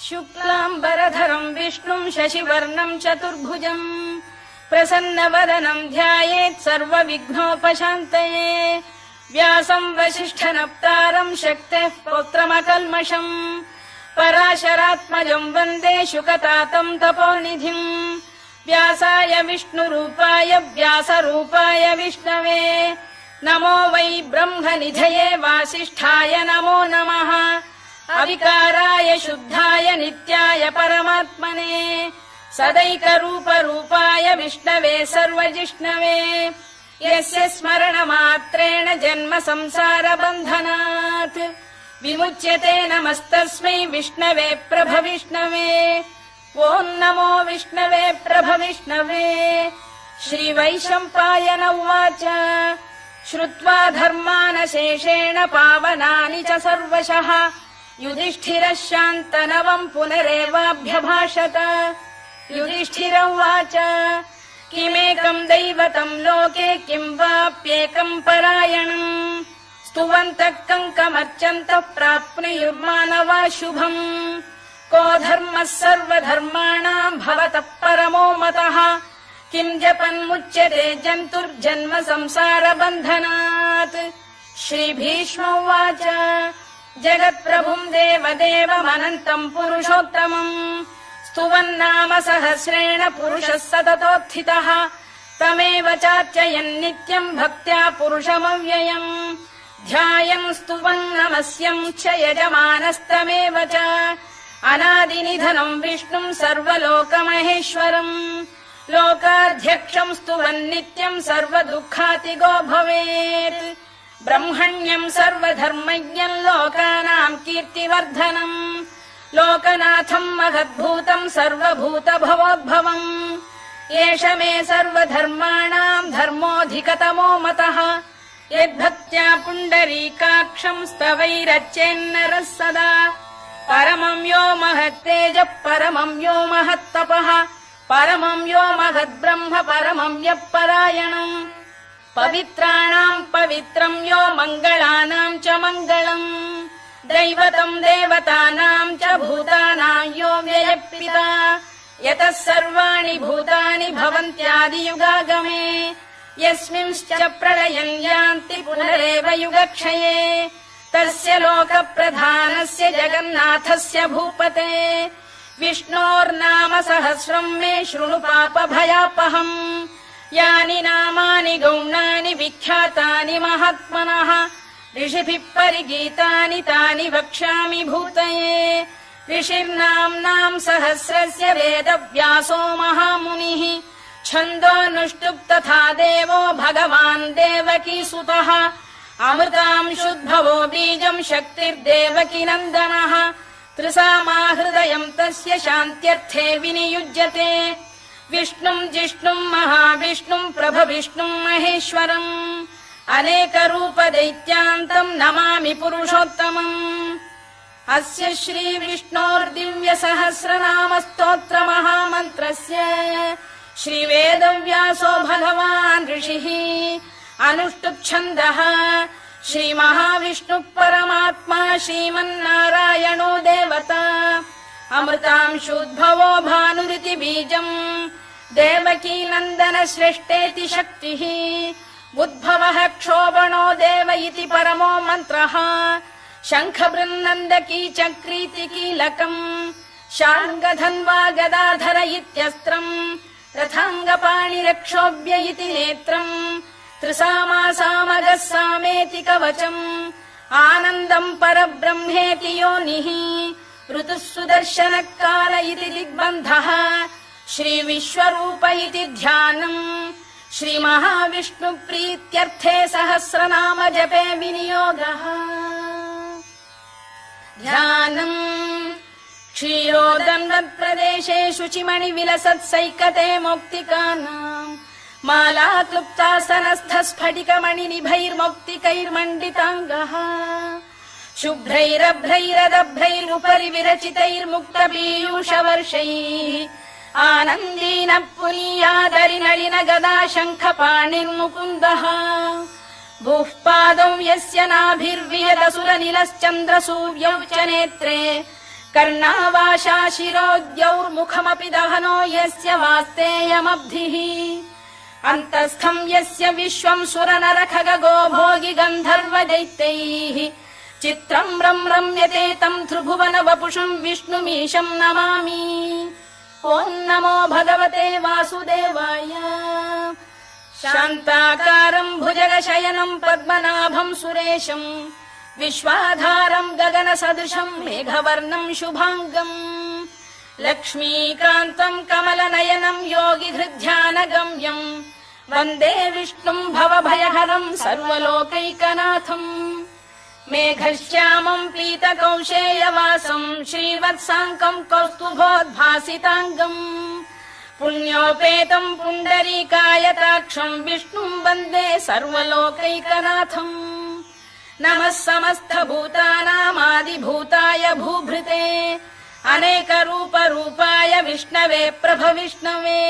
शुक्लाम्बरधरम् विष्णुम् शशिवर्णम् चतुर्भुजम् प्रसन्नवदनम् ध्यायेत् सर्वविघ्नोपशान्तये व्यासम् वसिष्ठनप्तारम् शक्तेः पौत्रमकल्मषम् पराशरात्मजम् वन्दे शुकतातम् तपोनिधिम् व्यासाय विष्णुरूपाय व्यासरूपाय विष्णवे नमो वै ब्रह्मनिधये वासिष्ठाय नमो नमः अविकाराय शुद्धाय नित्याय परमात्मने सदैकरूपरूपाय विष्णवे सर्वजिष्णवे यस्य स्मरणमात्रेण जन्म संसारबन्धनात् विमुच्यते नमस्तस्मै विष्णवे प्रभविष्णवे ॐ नमो विष्णवे प्रभविष्णवे। श्रीवैशम्पायन उवाच श्रुत्वा धर्मानशेषेण पावनानि च सर्वशः युधिष्ठिरः शान्तनवम् पुनरेवाभ्यभाषत। युधिष्ठिर उवाच किमेकम् दैवतम् लोके किम् वाप्येकम् परायणम् स्तुवन्तः कङ्कमर्चन्तः प्राप्नुयुर्मानवा शुभम् को धर्मः सर्वधर्माणाम् भवतः परमो मतः किम् जपन्मुच्यते जन्तुर्जन्म संसारबन्धनात्। श्रीभीष्म उवाच जगत्प्रभुम् देवदेवमनन्तम् पुरुषोत्तमम् स्तुवन्नाम सहस्रेण पुरुषः सततोत्थितः तमेव चार्चयन् नित्यम् भक्त्या पुरुषमव्ययम् ध्यायन् स्तुवन् नमस्यम् च यजमानस्तमेव च अनादिनिधनम् विष्णुम् सर्वलोकमहेश्वरम् लोकाध्यक्षम् स्तुवन् नित्यम् सर्वदुःखातिगो भवेत् ब्रह्मण्यम् सर्वधर्मज्ञम् लोकानाम् कीर्तिवर्धनम् लोकनाथम् महद्भूतम् सर्वभूतभवोद्भवम् एष मे सर्वधर्माणाम् धर्मोऽधिकतमो मतः यद्भक्त्या पुण्डरीकाक्षम् स्तवैरच्चेन्नरः सदा परमम् यो महत्तेजः परमम् यो महत्तपः परमम् यो महद्ब्रह्म परमम् यः परायणम् पवित्राणाम् पवित्रम् यो मङ्गलानाम् च मङ्गलम् दैवतम् देवतानाम् च भूतानाम् यो व्ययः यतः सर्वाणि भूतानि भवन्त्यादियुगागमे यस्मिंश्च प्रलयम् यान्ति पुनरेव युगक्षये तस्य लोकप्रधानस्य जगन्नाथस्य भूपते विष्णोर्नाम सहस्रम् मे शृणु पापभयापहम् यानि नामानि गौणानि विख्यातानि महात्मनः ऋषिभिः परिगीतानि तानि वक्ष्यामि भूतये ऋषिर्नाम्नाम् सहस्रस्य वेदव्यासो महामुनिः छन्दोऽनुष्टुप् तथा देवो भगवान् देवकीसुतः अमृतांशुद्भवो बीजम् शक्तिर्देवकी नन्दनः त्रिसामाहृदयम् तस्य शान्त्यर्थे विनियुज्यते विष्णुम् जिष्णुम् महाविष्णुम् प्रभविष्णुम् महेश्वरम् अनेकरूपदैत्यान्तम् नमामि पुरुषोत्तमम् अस्य श्रीविष्णोर्दिव्यसहस्रनामस्तोत्रमहामन्त्रस्य श्रीवेदव्यासो भगवान् ऋषिः अनुष्टुप्छन्दः श्रीमहाविष्णुः परमात्मा श्रीमन्नारायणो देवता अमृतांशुद्भवो भानुरिति बीजम् देवकी नन्दन श्रेष्ठेति शक्तिः उद्भवः क्षोभणो देव इति परमो मन्त्रः शङ्खबृन्नन्दकी चक्रीति कीलकम् शार्ङ्गधन्वा गदाधर इत्यस्त्रम् रथाङ्गपाणिरक्षोभ्य इति नेत्रम् त्रिसामासामगः सामेति कवचम् आनन्दम् परब्रह्मेति योनिः ऋतुः सुदर्शनकाल इति दिग्बन्धः श्रीविश्वरूप इति ध्यानम् श्रीमहाविष्णुप्रीत्यर्थे सहस्रनाम जपे विनियोगः ध्यानम् क्षीरोदन्वत्प्रदेशे शुचिमणिविलसत्सैकते मौक्तिकानाम् माला क्लुप्तासनस्थस्फटिकमणिनिभैर्मौक्तिकैर्मण्डिताङ्गः शुभ्रैरभ्रैरदभ्रैरुपरि विरचितैर्मुक्तपीयूषवर्षैः आनन्दीन पुनीयादरिनलिन गदा शङ्खपाणिर्मुकुन्दः भूः पादौ यस्य नाभिर्वियदसुरनिलश्चन्द्रसूर्यौ च नेत्रे कर्णावाशा शिरोद्यौर्मुखमपि दहनो यस्य वास्तेयमब्धिः अन्तस्थम् यस्य विश्वम् सुरनरखगो भोगि गन्धर्व दैत्यैः चित्रम् रम्यते तम् त्रिभुवन वपुषम् विष्णुमीशम् नमामि। ॐ नमो भगवते वासुदेवाय। शान्ताकारम् भुजगशयनम् पद्मनाभम् सुरेशम् विश्वाधारम् गगनसदृशम् मेघवर्णम् शुभाङ्गम् लक्ष्मीकान्तम् कमलनयनम् योगिहृद्ध्यानगम्यम् वन्दे विष्णुम् भवभयहरम् सर्वलोकैकनाथम् मेघश्यामम् पीतकौशेयवासम् श्रीवत्साङ्कम् कौस्तुभोद्भासिताङ्गम् पुण्योपेतम् पुण्डरीकायताक्षम् विष्णुम् वन्दे सर्वलोकैकनाथम् नमः समस्तभूतानामादिभूताय भूभृते अनेकरूपरूपाय विष्णवे प्रभविष्णवे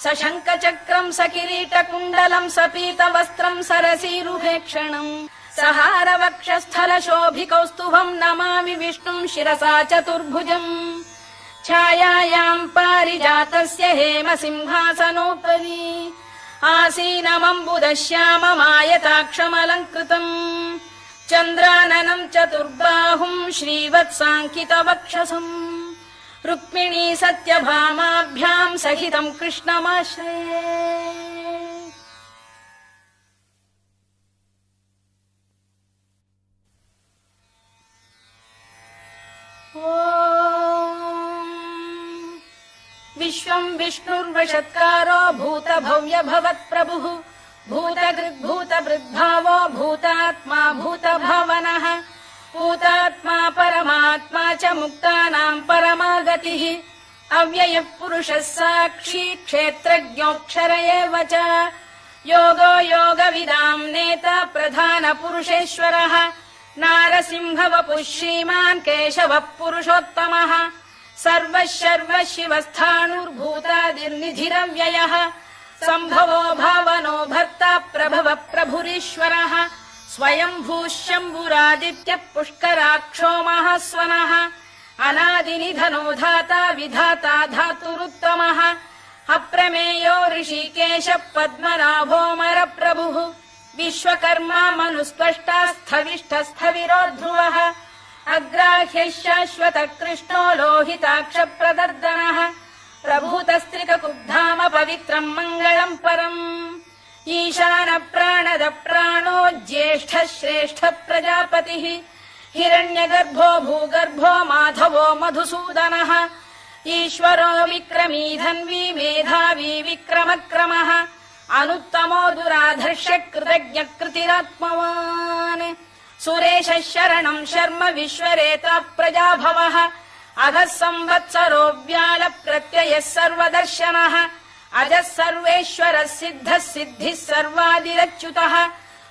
सशङ्खचक्रम् सकिरीटकुण्डलम् सपीतवस्त्रम् सरसीरुभेक्षणम् सहारवक्षस्थलशोभिकौस्तुभम् नमामि विष्णुम् शिरसा चतुर्भुजम् छायायाम् पारिजातस्य हेमसिंहासनोपरि आसीनमम्बुदश्याममायताक्षमलङ्कृतम् चन्द्राननम् चतुर्बाहुम् श्रीवत्साङ्कितवक्षसम् रुक्मिणी सत्यभामाभ्याम् सहितम् कृष्णमाश्रये। विश्वम् विष्णुर्वषत्कारो भूतभव्य भवत्प्रभुः भूतकृद्भूतभृद्भावो भूतात्मा भूतभावनः भूतात्मा परमात्मा च मुक्तानाम् परमागतिः अव्ययः पुरुषः साक्षी क्षेत्रज्ञोऽक्षर एव च योगो योगविदाम् नेता प्रधानपुरुषेश्वरः नारसिंहवपुः श्रीमान् केशवः पुरुषोत्तमः सर्वः शर्वः शिवस्थाणुर्भूतादिर्निधिरव्ययः सम्भवो भावनो भर्ता प्रभवः प्रभुरीश्वरः स्वयम्भूः शम्भुरादित्यः पुष्कराक्षो महास्वनः अनादिनिधनो धाता विधाता धातुरुत्तमः अप्रमेयो ऋषिकेशः पद्मनाभोऽमर प्रभुः विश्वकर्मा मनुस्पष्टा स्थविष्ठस्थविरो ध्रुवः अग्राह्यः शाश्वतः कृष्णो लोहिताक्षप्रदर्दनः प्रभूतस्त्रिककुब्धाम पवित्रम् मङ्गलम् परम् ईशान प्राणद प्राणो ज्येष्ठः श्रेष्ठः प्रजापतिः हिरण्यगर्भो भूगर्भो माधवो मधुसूदनः ईश्वरो विक्रमी धन्वी मेधावी विक्रमक्रमः अनुत्तमो दुराधर्ष्य कृतज्ञ कृतिरात्मवान् सुरेशः शरणम् शर्म विश्वरेता प्रजाभवः अधः संवत्सरो व्याल प्रत्ययः सर्वदर्शनः अजः सर्वेश्वरः सिद्धः सिद्धिः सर्वादिरच्युतः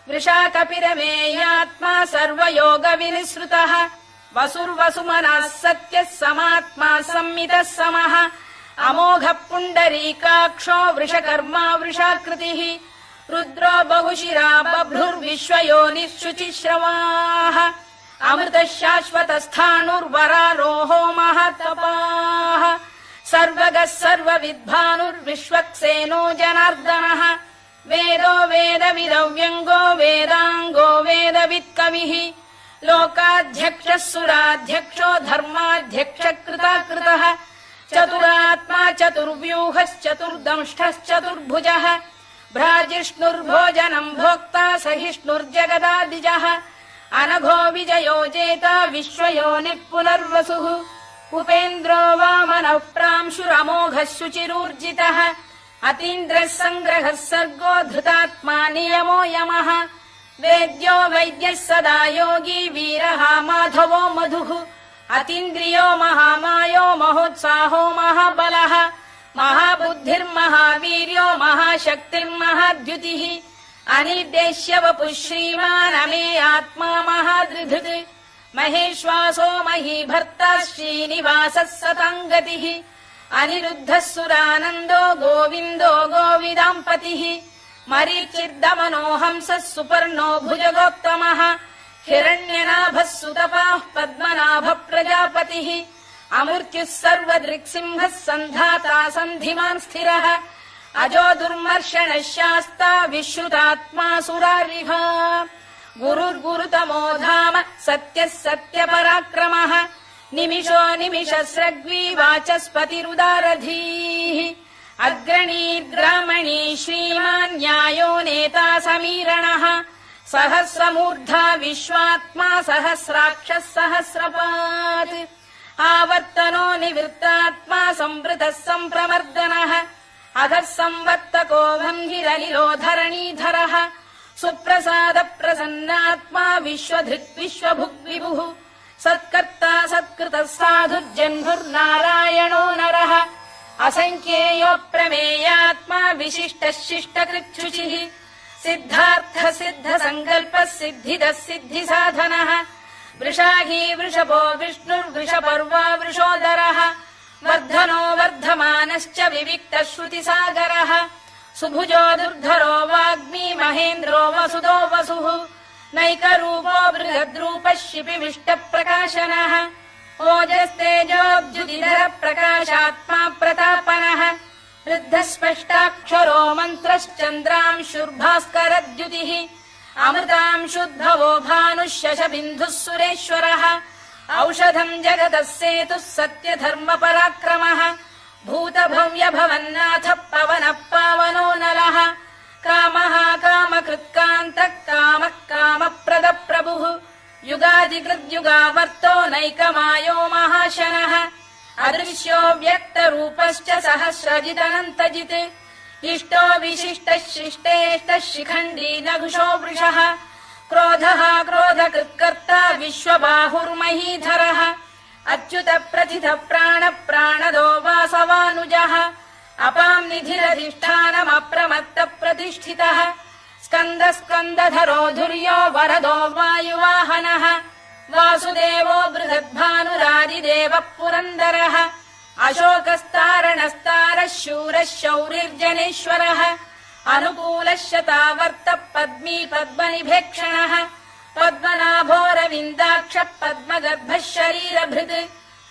वृषाकपिरमेयात्मा सर्वयोगविनिसृतः वसुर्वसुमनः सत्यः समात्मा संमितः समः अमोघः पुण्डरीकाक्षो वृषकर्मा वृषाकृतिः रुद्रो बहुशिरा बभ्रुर्विश्वयोनिः शुचिश्रवाः अमृतः शाश्वतस्थाणुर्वरारोहो महातपाः सर्वगः सर्वविद्भानुर्विश्वक्सेनो जनार्दनः वेदो वेदविदव्यङ्गो वेदाङ्गो वेदवित्कविः लोकाध्यक्षः सुराध्यक्षो धर्माध्यक्षः कृताकृतः चतुरात्मा चतुर्व्यूहश्चतुर्दंष्टश्चतुर्भुजः भ्राजिष्णुर्भोजनम् भोक्ता सहिष्णुर्जगदादिजः अनघो विजयो जेता विश्वयोनिः पुनर्वसुः उपेन्द्रो वामनः प्रांशुरमोघः शुचिरूर्जितः अतीन्द्रः सङ्ग्रहः सर्गो धृतात्मा नियमो यमः वेद्यो वैद्यः सदा योगी वीरः माधवो मधुः अतीन्द्रियो महामायो महोत्साहो महाबलः महाबुद्धिर्महावीर्यो महाशक्तिर्महाद्युतिः अनिर्देश्य वपुः श्रीमान् अमे आत्मा महादृधृत् महेश्वासो महीभर्ता श्रीनिवासः सताङ्गतिः अनिरुद्धः सुरानन्दो गोविन्दो गोविदाम्पतिः मरीचिर्दमनो हंसः सुपर्णो भुजगोत्तमः हिरण्यनाभः सुतपाः पद्मनाभ प्रजापतिः अमृत्युः सर्वदृक्सिंहः सन्धाता सन्धिमान् स्थिरः अजो दुर्मर्षणः शास्ता विश्रुतात्मा सुरारिः गुरुर्गुरुतमो धाम सत्यः सत्यपराक्रमः निमिषो निमिषस्रग्वी वाचस्पतिरुदारधीः अग्रणीर्ग्रामणी श्रीमान् न्यायो नेता समीरणः सहस्रमूर्धा विश्वात्मा सहस्राक्षः सहस्रपात् आवर्तनो निवृत्तात्मा संवृतः सम्प्रमर्दनः अधः संवर्तको भङ्गिरनिलो धरणीधरः सुप्रसाद प्रसन्नात्मा विश्वधृक् विश्वभुग्विभुः सत्कर्ता सत्कृतः साधुर्जह्नुर्नारायणो नरः असङ्ख्येयो प्रमेयात्मा विशिष्टः शिष्टकृच्छुचिः सिद्धार्थ सिद्ध सङ्कल्पः सिद्धिदः सिद्धिसाधनः वृषाही वृषभो विष्णुर्वृषपर्वा वृषोदरः वर्धनो वर्धमानश्च विविक्तः श्रुतिसागरः सुभुजो दुर्धरो वाग्मी महेन्द्रो वसुदो वसुः नैकरूपो बृहद्रूपः शिपिविष्टप्रकाशनः ओजस्तेजोऽब्जुदिधर प्रकाशात्मा प्रतापनः वृद्धस्पष्टाक्षरो मन्त्रश्चन्द्रांशुर्भास्करद्युतिः अमृतांशुद्भवो भानुः शशबिन्दुः सुरेश्वरः औषधम् जगतः सेतुः सत्यधर्मपराक्रमः भूतभव्यभवन्नाथः पवनः पावनो नलः कामः कामकृत्कान्तः कामः कामप्रदप्रभुः युगादिकृद्युगावर्तो नैकमायो महाशनः अदृश्यो व्यक्तरूपश्च सहस्रजिदनन्तजित् इष्टो विशिष्टः शिष्टेष्टः शिखण्डी नघुषो वृषः क्रोधः क्रोधकृत्कर्ता विश्वबाहुर्महीधरः अच्युत प्रथित प्राण प्राणदो वासवानुजः अपां निधिरधिष्ठानमप्रमत्त प्रतिष्ठितः स्कन्द स्कन्दधरो धुर्यो वरदो वायुवाहनः वासुदेवो बृहद्भानुरादिदेवः पुरन्दरः अशोकस्तारणस्तारः शूरः शौरिर्जनेश्वरः अनुकूलः शतावर्तः पद्मी पद्मनिभेक्षणः पद्मनाभोरविन्दाक्षः पद्मगर्भः शरीरभृत्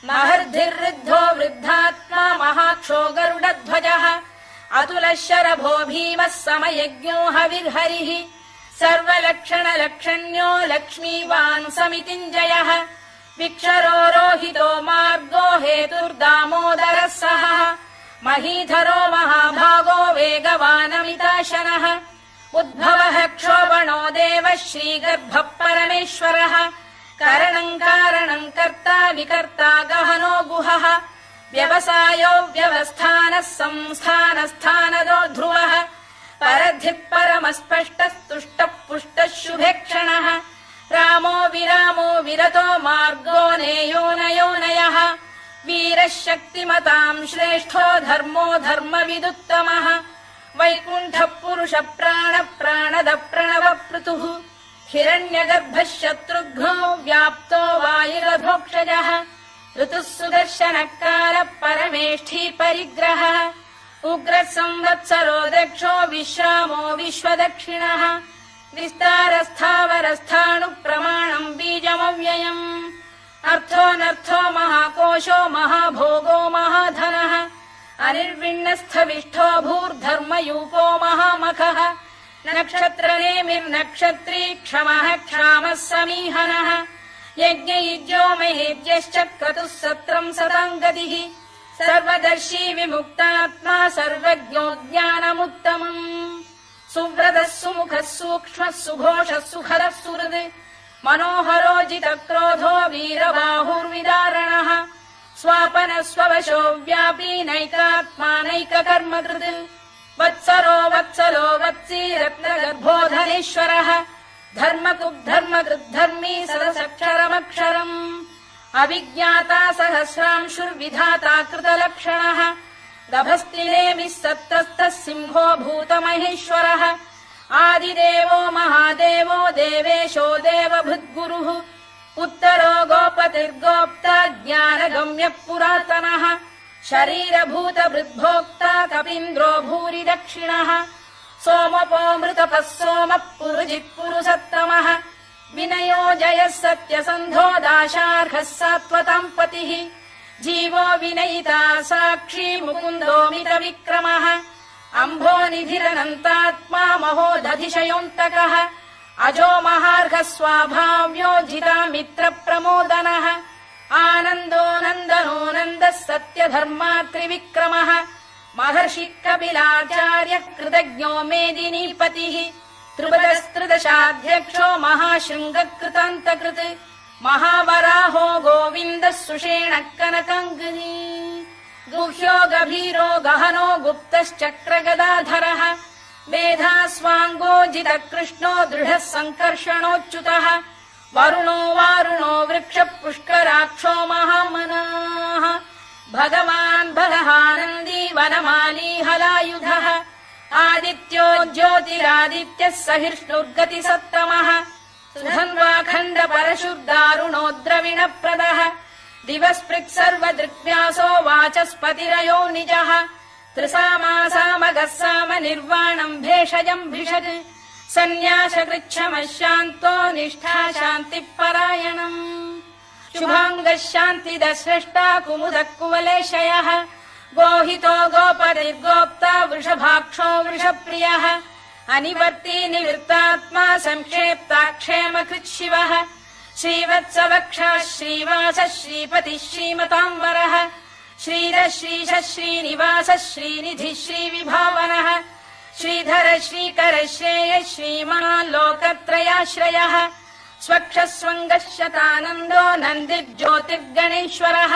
महर्धिर्वृद्धो वृद्धात्मा महाक्षो गरुडध्वजः अतुलः शरभो भीमः समयज्ञो हविर्हरिः सर्वलक्षणलक्षण्यो लक्ष्मीवान् समितिञ्जयः विक्षरो रोहितो मार्गो हेतुर्दामोदरः सः महीधरो महाभागो वेगवानमिताशनः उद्भवः क्षोभणो देवः श्रीगर्भः परमेश्वरः करणम् कारणम् कर्ता विकर्ता गहनो गुहः व्यवसायो व्यवस्थानः संस्थानस्थानदो ध्रुवः परधिः परमस्पष्टस्तुष्टः पुष्टः शुभेक्षणः रामो विरामो विरतो मार्गो नेयो नयोनयः वीरः शक्तिमताम् श्रेष्ठो धर्मो धर्मविदुत्तमः वैकुण्ठः पुरुष प्राण प्राणद प्रणव पृतुः हिरण्यगर्भः शत्रुघ्नो व्याप्तो वायुरधोक्षजः ऋतुः सुदर्शनकालः परमेष्ठी परिग्रहः उग्रः संवत्सरो दक्षो विश्रामो विश्वदक्षिणः विस्तारस्थावरस्थाणुः प्रमाणम् बीजमव्ययम् अर्थोऽनर्थो महाकोशो महाभोगो महाधनः अनिर्विण्णस्थविष्ठो भूर्धर्मयूपो महामखः नक्षत्रनेमिर्नक्षत्री क्षमः क्षामः समीहनः यज्ञयुज्यो महेद्यश्च क्रतुः सत्रम् सताम् गतिः सर्वदर्शी विमुक्तात्मा सर्वज्ञो ज्ञानमुत्तमम् सुव्रतः सुमुखः सूक्ष्मः सुघोषः सुखरः सुहृद् मनोहरो जितक्रोधो वीरबाहुर्विदारणः स्वापनः स्ववशो व्यापी नैकात्मा नैककर्मकृत् वत्सरो वत्सलो वत्सी रत्नगर्भो धनेश्वरः धर्मकृद्धर्मकृद्धर्मी सदसक्षरमक्षरम् अभिज्ञाता सहस्रांशुर्विधाता कृतलक्षणः दभस्तिनेमिः सत्तस्तः सिंहो भूतमहेश्वरः आदिदेवो महादेवो देवेशो देवभृद्गुरुः उत्तरो गोपतिर्गोप्ता ज्ञानगम्यः पुरातनः शरीरभूतभृद्भोक्ता कपीन्द्रो भूरि दक्षिणः सोमपो मृतपः सोमः पुरुजित्पुरुषत्तमः विनयो जयः सत्यसन्धो दाशार्हः सात्वताम् पतिः जीवो विनयिता साक्षी मुकुन्दो मितविक्रमः अम्भोनिधिरनन्तात्मा महोदधिशयोऽन्तकः अजो महार्घः स्वाभाव्यो जिता मित्रप्रमोदनः आनन्दो नन्दनो नन्दः सत्यधर्मात्रिविक्रमः महर्षि कपिलाचार्यः कृतज्ञो मेदिनीपतिः त्रिपदस्त्रिदशाध्यक्षो महाशृङ्गकृतान्तकृत् महावराहो गोविन्दः सुषेणः कनकाङ्गनी गुह्यो गभीरो गहनो गुप्तश्चक्रगदाधरः मेधास्वाङ्गो जितः कृष्णो दृढः सङ्कर्षणोच्युतः वरुणो वारुणो वृक्षः पुष्कराक्षो महामनाः भगवान् बलहानन्दी वनमाली हलायुधः आदित्यो ज्योतिरादित्यः सहिष्णुर्गतिसत्तमः सुधन्वाखण्ड परशुर्दारुणो द्रविणप्रदः दिवस्पृक् सर्वदृक्व्यासो वाचस्पतिरयो निजः त्रिसामासामगः साम निर्वाणम् भेषजम् भिषज सन्न्यासकृच्छमः शान्तो निष्ठा शान्तिपरायणम् शुभाङ्गः शान्तिदः स्रष्टा कुमुदः कुवलेशयः गोहितो गोपतिर्गोप्ता वृषभाक्षो वृषप्रियः अनिवर्ती निवृत्तात्मा संक्षेप्ताक्षेमकृत् शिवः श्रीवत्सवक्षः श्रीवासः श्रीपतिः श्रीमताम्बरः श्रीधः श्रीशः श्रीनिवासः श्रीनिधिः श्रीविभावनः श्रीधर श्रीकर श्रेयः श्रीमान् लोकत्रयाश्रयः स्वक्षः स्वङ्गः शतानन्दो नन्दिर्ज्योतिर्गणेश्वरः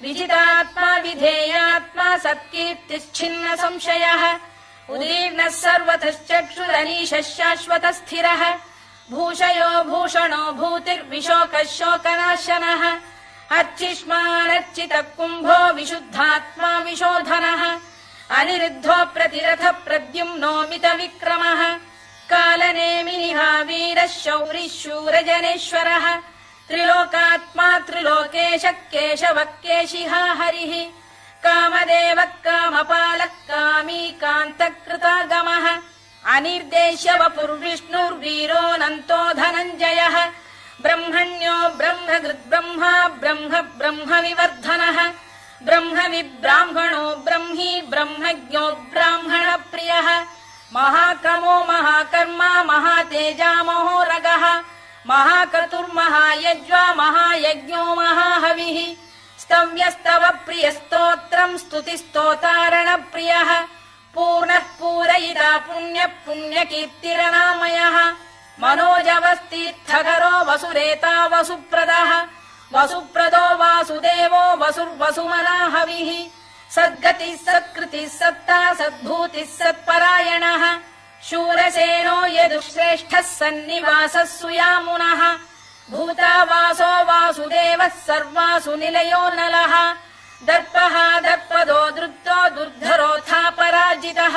विजितात्मा विधेयात्मा सत्कीर्तिश्छिन्न संशयः उदीर्णः सर्वतश्चक्षुरनीशः शाश्वतः स्थिरः भूषयो भूषणो भूतिर्विशोकः शोकनाशनः अर्चिष्मानर्चितः कुम्भो विशुद्धात्मा विशोधनः अनिरुद्धो प्रतिरथ प्रद्युम्नो मितविक्रमः कालनेमिनिः वीरः शौरिः शूरजनेश्वरः त्रिलोकात्मा त्रिलोकेशः केशवः केशिः हरिः कामदेवः कामपालः कामी कान्तकृतागमः अनिर्देश्य वपुर्विष्णुर्वीरोऽनन्तो धनञ्जयः ब्रह्मण्यो ब्रह्मकृद्ब्रह्मा ब्रह्म ब्रह्मविवर्धनः ब्रह्मविब्राह्मणो ब्रह्मी ब्रह्मज्ञो ब्राह्मणप्रियः महाक्रमो महाकर्मा महातेजा महोरगः महाक्रतुर्महायज्वा महायज्ञो महाहविः स्तव्यस्तव प्रियस्तोत्रम् स्तुतिस्तोतारणप्रियः पूर्णः पूरयिता पुण्यः पुण्यकीर्तिरनामयः मनोजवस्तीर्थकरो वसुरेता वसुप्रदः वसुप्रदो वासुदेवो वसुर्वसुमनाहविः सद्गतिः सत्कृतिः सत्ता सद्भूतिः सत्परायणः शूरसेनो यदुश्रेष्ठः सन्निवासः सुयामुनः भूतावासो वासुदेवः सर्वासु निलयो नलः दर्पः दर्पदो दृप्तो दुर्धरोऽथा पराजितः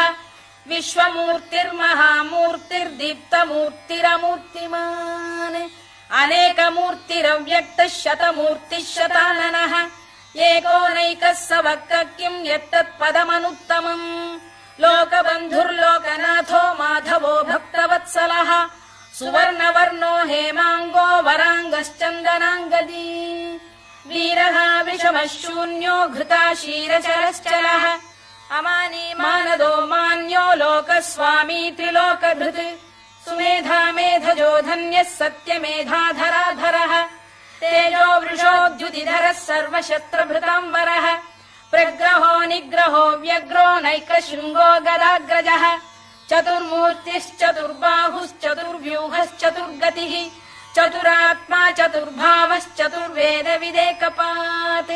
विश्वमूर्तिर्महामूर्तिर्दीप्तमूर्तिरमूर्तिमान् अनेकमूर्तिरव्यक्तः शतमूर्तिः शताननः एकोनैकः स वक्र किम् यत्तत्पदमनुत्तमम् लोकबन्धुर्लोकनाथो माधवो भक्तवत्सलः सुवर्णवर्णो हेमाङ्गो वराङ्गश्चन्दनाङ्गदी वीरः विषमः शून्यो घृता क्षीरचरश्चलः अमानी मानदो मान्यो लोकस्वामी त्रिलोकभृत् सुमेधा मेधजो धन्यः सत्यमेधाधराधरः तेजो वृषोद्युतिधरः सर्वशस्त्रभृताम्बरः प्रग्रहो निग्रहो व्यग्रो नैकशृङ्गो गदाग्रजः चतुर्मूर्तिश्चतुर्बाहुश्चतुर्व्यूहश्चतुर्गतिः चतुरात्मा चतुर्भावश्चतुर्वेदविदेकपात्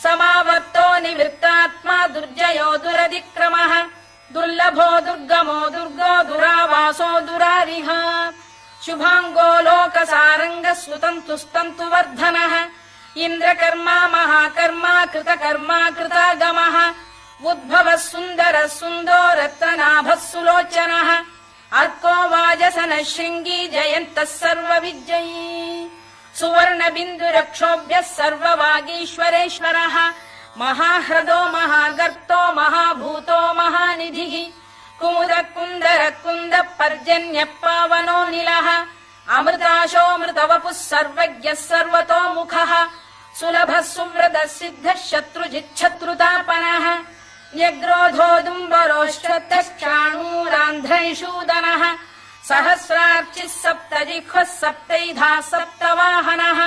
समावर्तो निवृत्तात्मा दुर्जयो दुरधिक्रमः दुर्लभो दुर्गमो दुर्गो दुरावासो दुरारिः शुभाङ्गो लोकसारङ्गः सुतन्तुस्तन्तु वर्धनः इन्द्रकर्मा महाकर्मा कृतकर्मा कृतागमः उद्भवः सुन्दरः सुन्दो रत्ननाभः सुलोचनः अर्को वाजसनः शृङ्गी जयन्तः सर्वविजयी सुवर्णबिन्दुरक्षोभ्यः सर्ववागीश्वरेश्वरः महाह्रदो महागर्तो महाभूतो महानिधिः कुमुद कुन्दर कुन्द पर्जन्यः पावनो निलः अमृताशोऽमृतवपुः सर्वज्ञः सर्वतोमुखः सुलभः सुव्रतः सिद्धः शत्रुजिच्छत्रुतापनः न्यग्रोधोदुम्बरोश्चत्तश्चाणूरान्ध्रैषूदनः सहस्रार्चिः सप्तजिह्वः सप्तैधा सप्तवाहनः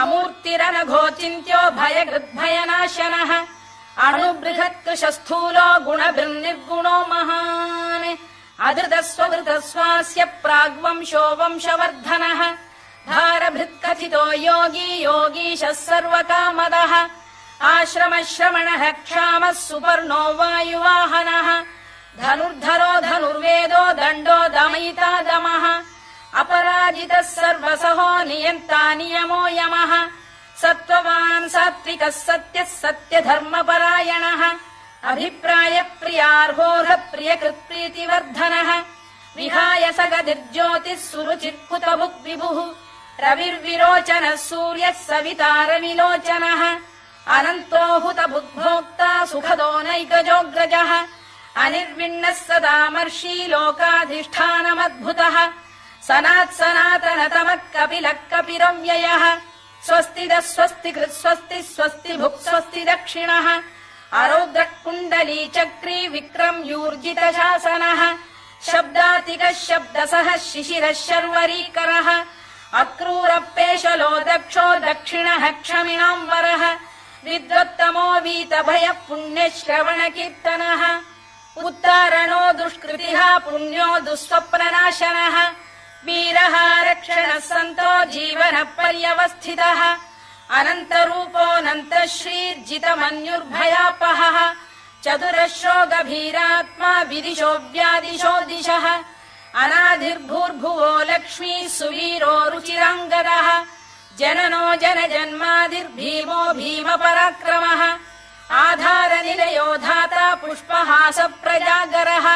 अमूर्तिरनघोचिन्त्यो भयकृद्भयनाशनः अणुबृहत्कृशस्थूलो गुणभिर्निर्गुणो महान् अधृतस्वधृतस्वास्य प्राग्वंशो वंशवर्धनः भारभृत्कथितो योगी योगीशः सर्वकामदः आश्रमश्रमणः क्षामः सुपर्णो वायुवाहनः धनुर्धरो धनुर्वेदो दण्डो दमयिता दमः अपराजितः सर्वसहो नियन्ता नियमो यमः सत्त्ववान् सात्विकः सत्यः सत्यधर्मपरायणः अभिप्रायप्रियार्होः प्रियकृत्प्रीतिवर्धनः विहाय सगतिर्ज्योतिः सुरुचिर्कुतभुक् विभुः रविर्विरोचनः सूर्यः सवितारविलोचनः अनन्तो हुतभुग्भोक्ता सुखदो नैकजोऽग्रजः अनिर्विण्णः सदामर्षी लोकाधिष्ठानमद्भुतः सनात्सनातनतमः कपिलः कपिरव्ययः स्वस्तिदः स्वस्तिकृत् स्वस्ति स्वस्ति भुक् स्वस्ति दक्षिणः अरौद्रः कुण्डली चक्री विक्रम्यूर्जितशासनः शब्दातिकः शब्दसः शिशिरः शर्वरीकरः अक्रूरपेशलो दक्षो दक्षिणः क्षमिणाम्बरः विद्वत्तमो वीतभयः पुण्यश्रवणकीर्तनः उत्तारणो दुष्कृतिः पुण्यो दुःस्वप्ननाशनः वीरः रक्षणः सन्तो जीवनः पर्यवस्थितः अनन्तरूपोऽनन्तः श्रीर्जितमन्युर्भयापहः चतुरश्रो गभीरात्मा विदिशो व्यादिशो दिशः अनाधिर्भूर्भुवो लक्ष्मी सुवीरो रुचिराङ्गदः जननो जनजन्मादिर्भीमो भीमपराक्रमः आधारनिलयो धाता पुष्पहास प्रजागरः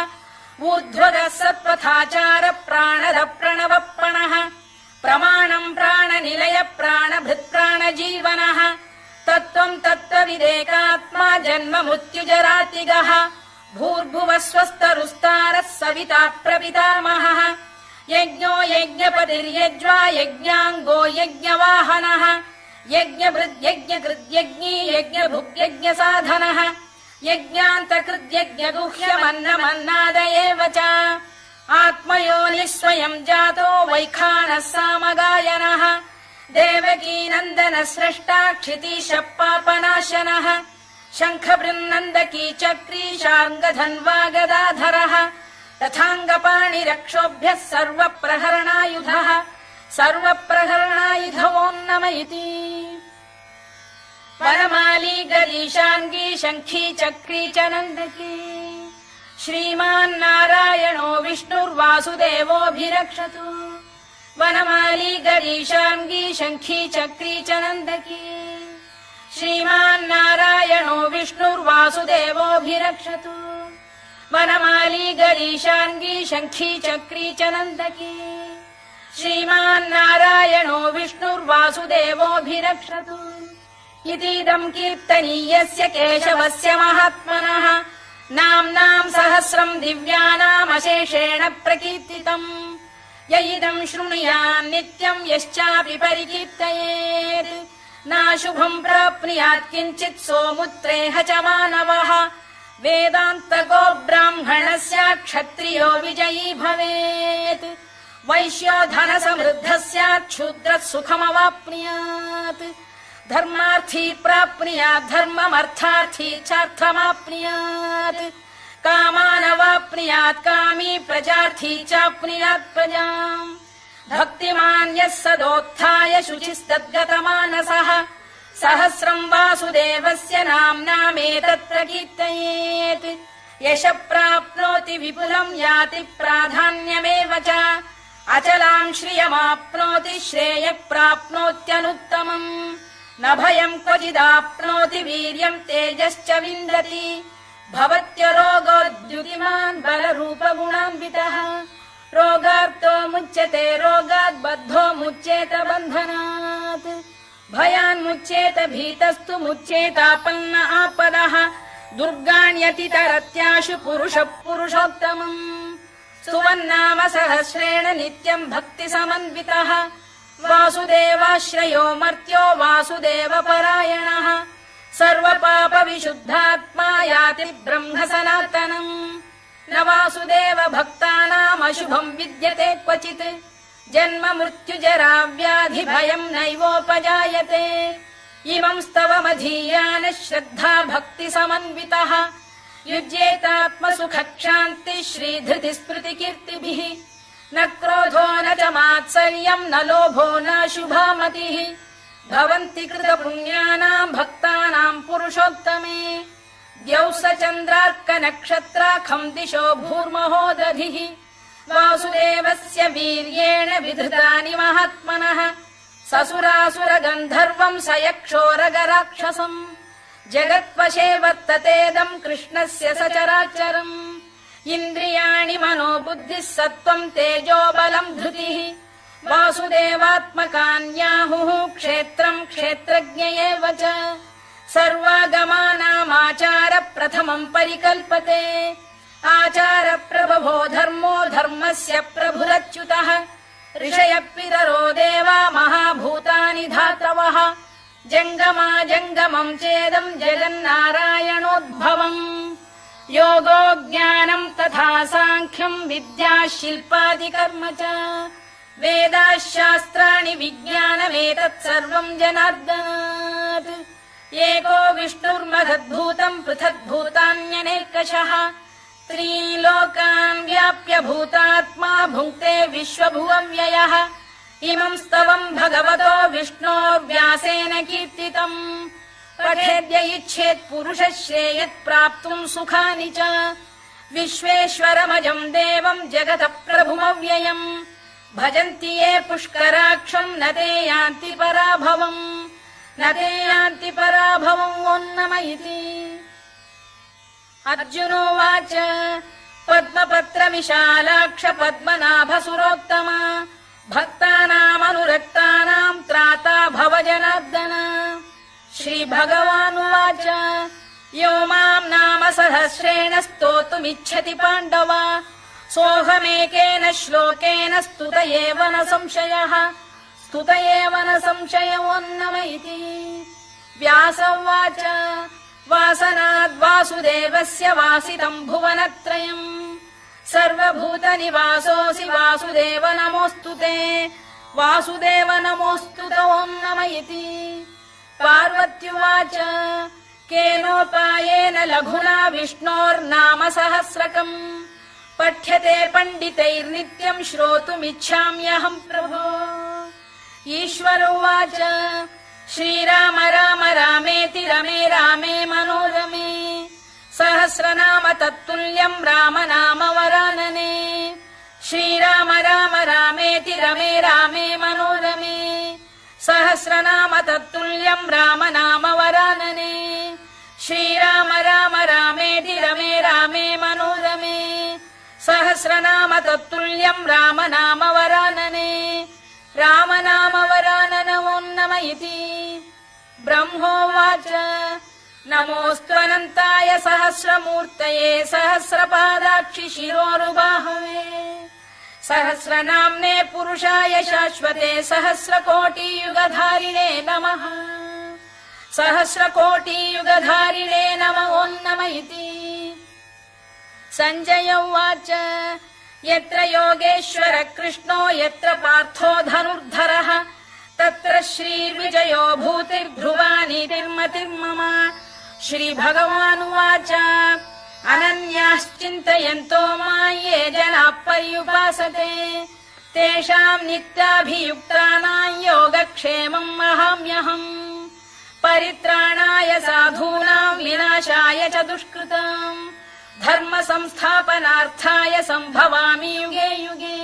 ऊर्ध्वगः सत्पथाचार प्राणद प्रणवप्रणः प्रमाणम् प्राणनिलय प्राणभृत्प्राणजीवनः तत्त्वम् तत्त्वविदेकात्मा जन्म मृत्युजरातिगः भूर्भुवः स्वस्तरुस्तारः सविता प्रपितामहः यज्ञो यज्ञपतिर्यज्वा यज्ञाङ्गो यज्ञवाहनः यज्ञभृद्यज्ञकृद्यज्ञी यज्ञभुग्यज्ञसाधनः यज्ञान्तकृद्यज्ञगुह्यमन्नमन्नाद एव च आत्मयोनिः स्वयम् जातो वैखानः सामगायनः देवकीनन्दनः स्रष्टा क्षितीशः पापनाशनः शङ्खबृन्नन्दकी चक्री शार्ङ्गधन्वा गदाधरः तथाङ्गपाणिरक्षोभ्यः सर्वप्रहरणायुधः सर्वप्रहरणायुधवोन्नम इति वनमाली गरीशाङ्गी शङ्खी चक्री च नन्दकी श्रीमान्नारायणो विष्णुर्वासुदेवोऽभिरक्षतु वनमाली गरीशाङ्गी शङ्खी चक्री च नन्दकी श्रीमान्नारायणो विष्णुर्वासुदेवोऽभिरक्षतु वनमाली गरीशाङ्गी शङ्खी चक्री च नन्दकी श्रीमान्नारायणो विष्णुर्वासुदेवोऽभिरक्षतु इतीदम् कीर्तनीयस्य केशवस्य महात्मनः नाम्नाम् सहस्रम् दिव्यानामशेषेण प्रकीर्तितम् य इदम् शृणुयान् नित्यम् यश्चापि परिकीर्तयेत् नाशुभम् प्राप्नुयात् किञ्चित् सोमुत्रेह च मानवः वेदान्तको ब्राह्मणः स्यात् क्षत्रियो विजयी भवेत् वैश्यो धनसमृद्धः स्यात् क्षूद्रः सुखमवाप्नुयात् धर्मार्थी प्राप्नुयात् धर्ममर्थार्थी चार्थमाप्नुयात् कामानवाप्नुयात् कामी प्रजार्थी चाप्नुयात् प्रजाम् भक्तिमान् यः सदोत्थाय शुचिस्तद्गतमानसः सहस्रम् वासुदेवस्य नाम्नामेतत्र कीर्तयेत् यशः प्राप्नोति विपुलम् याति प्राधान्यमेव च अचलाम् श्रियमाप्नोति श्रेयः प्राप्नोत्यनुत्तमम् न भयम् क्वचिदाप्नोति वीर्यम् तेजश्च विन्दति भवत्यरोगोद्युतिमान् बलरूपगुणान्वितः रोगार्तो मुच्यते रोगात् बद्धो मुच्येत बन्धनात् भयान्मुच्येत भीतस्तु मुच्येतापन्न आपदः दुर्गाण्यतितरत्याशु पुरुषः पुरुषोत्तमम् स्तुवन्नाम सहस्रेण नित्यम् भक्ति समन्वितः वासुदेवाश्रयो मर्त्यो वासुदेवपरायणः सर्वपाप विशुद्धात्मा याति ब्रह्म सनातनम् न वासुदेव भक्तानामशुभम् विद्यते क्वचित् जन्म मृत्युजरा व्याधि भयम् नैवोपजायते इमम् स्तवमधीयान श्रद्धा भक्ति समन्वितः युज्येतात्मसुखक्षान्ति श्रीधृति स्मृति कीर्तिभिः न क्रोधो न च मात्सर्यम् न लोभो न शुभामतिः भवन्ति कृतपुण्यानाम् भक्तानाम् पुरुषोत्तमे द्यौः स चन्द्रार्कनक्षत्राखम् दिशो भूर्महो दधिः वासुदेवस्य वीर्येण विधृतानि महात्मनः ससुरासुरगन्धर्वम् स यक्षोरगराक्षसम् जगत्वशे वर्ततेदम् कृष्णस्य सचराचरम् इन्द्रियाणि मनो बुद्धिः सत्त्वम् तेजो बलम् धृतिः वासुदेवात्मकान्याहुः क्षेत्रम् क्षेत्रज्ञ एव च सर्वागमानामाचार प्रथमम् परिकल्पते आचार प्रभवो धर्मो धर्मस्य प्रभुरच्युतः ऋषयः पितरो देवा महाभूतानि धातवः जङ्गमा जङ्गमम् चेदम् जगन्नारायणोद्भवम् योगो ज्ञानम् तथा साङ्ख्यम् विद्या शिल्पादिकर्म च वेदाः शास्त्राणि विज्ञानमेतत् सर्वम् जनार्दनात् एको विष्णुर्महद्भूतम् पृथग्भूतान्यनेकशः त्रीलोकान् व्याप्य भूतात्मा भुङ्क्ते विश्वभुवव्ययः इमम् स्तवम् भगवतो विष्णोर्व्यासेन कीर्तितम् पठेद्य इच्छेत् पुरुषः श्रेयत् प्राप्तुम् सुखानि च विश्वेश्वरमजम् देवम् जगतः प्रभुमव्ययम् भजन्ति ये पुष्कराक्षम् न ते यान्ति पराभवम् न ते यान्ति पराभवम् ओन्नम इति अर्जुनोवाच पद्मपत्र विशालाक्ष पद्मनाभ सुरोत्तम भक्तानामनुरक्तानाम् त्राता भव जनार्दन श्रीभगवानुवाच यो माम् नाम सहस्रेण स्तोतुमिच्छति पाण्डव सोऽहमेकेन श्लोकेन स्तुत एव न संशयः स्तुत एव न संशयोन्नम इति व्यास उवाच वासनाद्वासुदेवस्य वासितम् भुवनत्रयम् सर्वभूतनिवासोऽसि वासुदेव नमोऽस्तु ते वासुदेव नमोऽस्तु ते ओन्नम इति पार्वत्युवाच केनोपायेन लघुना विष्णोर्नाम सहस्रकम् पठ्यते पण्डितैर्नित्यम् श्रोतुमिच्छाम्यहम् प्रभो ईश्वर उवाच श्रीराम राम रामेति रमे रामे मनोरमे सहस्रनाम तत्तुल्यम् राम नाम वरानने श्रीराम राम रामेति रमे रामे मनोरमे सहस्रनाम तत्तुल्यम् राम नाम वरानने श्रीराम राम रामेति रमे रामे मनोरमे सहस्रनाम तत्तुल्यम् राम नाम वरानने राम नाम वराननमोन्नम इति ब्रह्मोवाच नमोऽस्त्वनन्ताय सहस्रमूर्तये सहस्रपादाक्षि शिरोरुबाहवे सहस्रनाम्ने पुरुषाय शाश्वते सहस्रकोटियुगधारिणे नमः सहस्रकोटियुगधारिणे नम ओन्नम इति सञ्जय उवाच यत्र योगेश्वर कृष्णो यत्र पार्थो धनुर्धरः तत्र श्रीर्विजयो भूतिर्ध्रुवानीतिर्मतिर्मम श्रीभगवानुवाच अनन्याश्चिन्तयन्तो मां ये जनाः पर्युपासते तेषाम् नित्याभियुक्तानां योगक्षेमम् वहाम्यहम् परित्राणाय साधूनां विनाशाय च दुष्कृताम् धर्म संस्थापनार्थाय सम्भवामि युगे युगे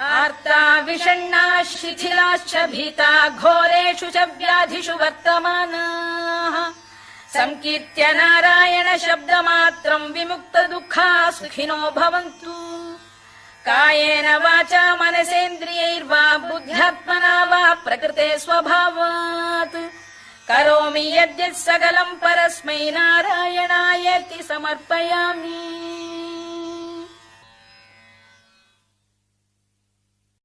आर्ता विषण्णाः शिथिलाश्च भीता घोरेषु च व्याधिषु वर्तमानाः संकीर्त्य नारायण शब्दमात्रम् विमुक्त दुःखाः सुखिनो भवन्तु कायेन वाचा मनसेन्द्रियैर्वा बुद्ध्यात्मना वा प्रकृते स्वभावात् करोमि यद्यत् सकलम् परस्मै नारायणायेति समर्पयामि।